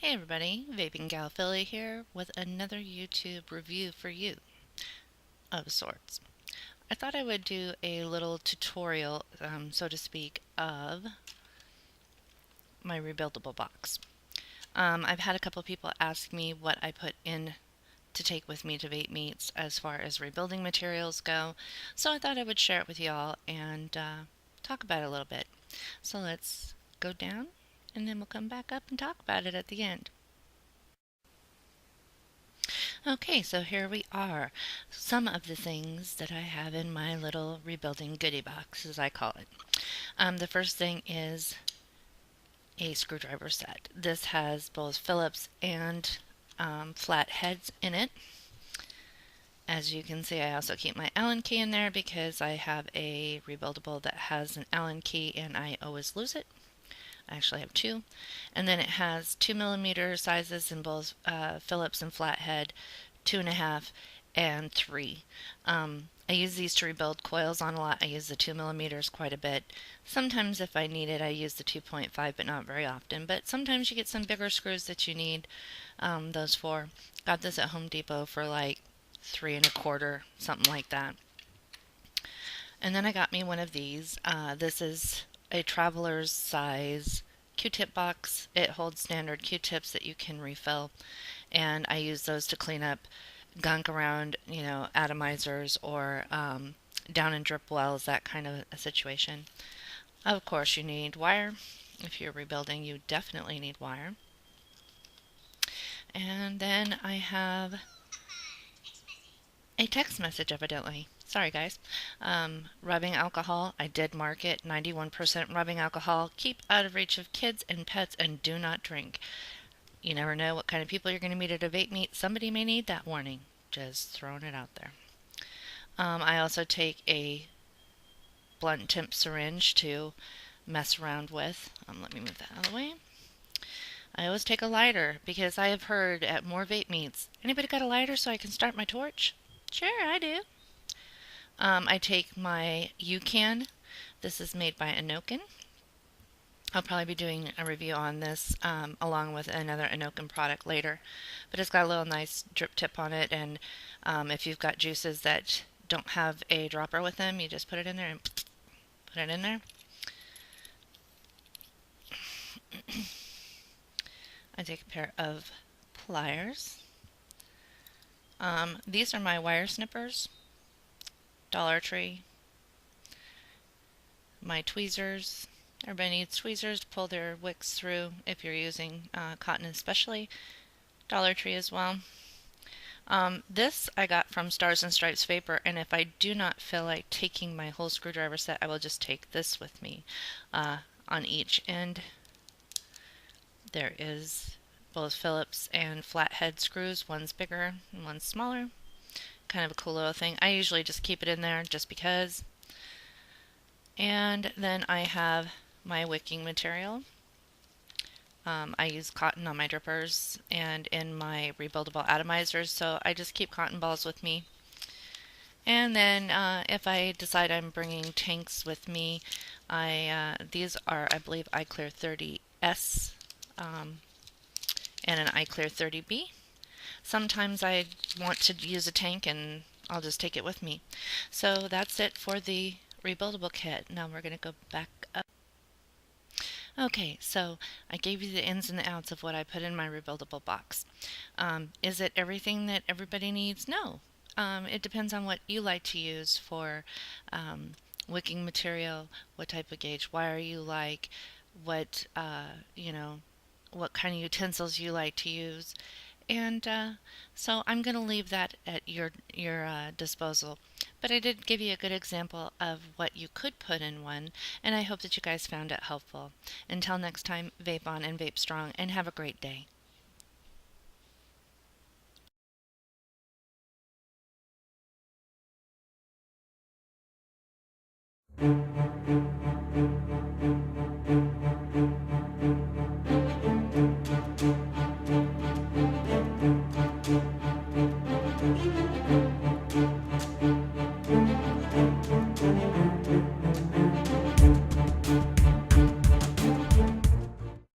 Hey everybody, Vaping Gal Philly here with another YouTube review for you of sorts. I thought I would do a little tutorial, so to speak, of my rebuildable box. I've had a couple of people ask me what I put in to take with me to vape meets as far as rebuilding materials go, so I thought I would share it with y'all and talk about it a little bit. So let's go down and then we'll come back up and talk about it at the end. Okay, so here we are. Some of the things that I have in my little rebuilding goodie box, as I call it. The first thing is a screwdriver set. This has both Phillips and flat heads in it. As you can see, I also keep my Allen key in there because I have a rebuildable that has an Allen key and I always lose it. I actually have two. And then it has 2mm sizes in both Phillips and flathead, 2.5 and 3. I use these to rebuild coils on a lot. I use the 2mm quite a bit. Sometimes if I need it, I use the 2.5, but not very often. But sometimes you get some bigger screws that you need those for. Got this at Home Depot for like 3.25, something like that. And then I got me one of these. This is a traveler's size Q-tip box. It holds standard Q-tips that you can refill, and I use those to clean up gunk around, atomizers or down in drip wells, that kind of a situation. Of course, you need wire. If you're rebuilding, you definitely need wire. And then I have a text message, evidently. Sorry, guys. Rubbing alcohol. I did mark it 91% rubbing alcohol. Keep out of reach of kids and pets and do not drink. You never know what kind of people you're going to meet at a vape meet. Somebody may need that warning. Just throwing it out there. I also take a blunt tip syringe to mess around with. Let me move that out of the way. I always take a lighter because I have heard at more vape meets, anybody got a lighter so I can start my torch? Sure, I do. I take my UCAN. This is made by Anoken. I'll probably be doing a review on this along with another Anoken product later. But it's got a little nice drip tip on it, and if you've got juices that don't have a dropper with them, you just put it in there and put it in there. I take a pair of pliers. These are my wire snippers. Dollar Tree. My tweezers. Everybody needs tweezers to pull their wicks through if you're using cotton especially. Dollar Tree as well. This I got from Stars and Stripes Vapor, and if I do not feel like taking my whole screwdriver set, I will just take this with me on each end. There is both Phillips and flathead screws. One's bigger and one's smaller. Kind of a cool little thing. I usually just keep it in there just because. And then I have my wicking material. I use cotton on my drippers and in my rebuildable atomizers, so I just keep cotton balls with me. And then if I decide I'm bringing tanks with me, these are, I believe, iClear 30S and an iClear 30B. Sometimes I want to use a tank and I'll just take it with me. So that's it for the rebuildable kit. Now we're going to go back up. Okay, so I gave you the ins and the outs of what I put in my rebuildable box. Is it everything that everybody needs? No. It depends on what you like to use for wicking material, what type of gauge wire you like, what what kind of utensils you like to use. And so I'm going to leave that at your disposal. But I did give you a good example of what you could put in one, and I hope that you guys found it helpful. Until next time, vape on and vape strong, and have a great day.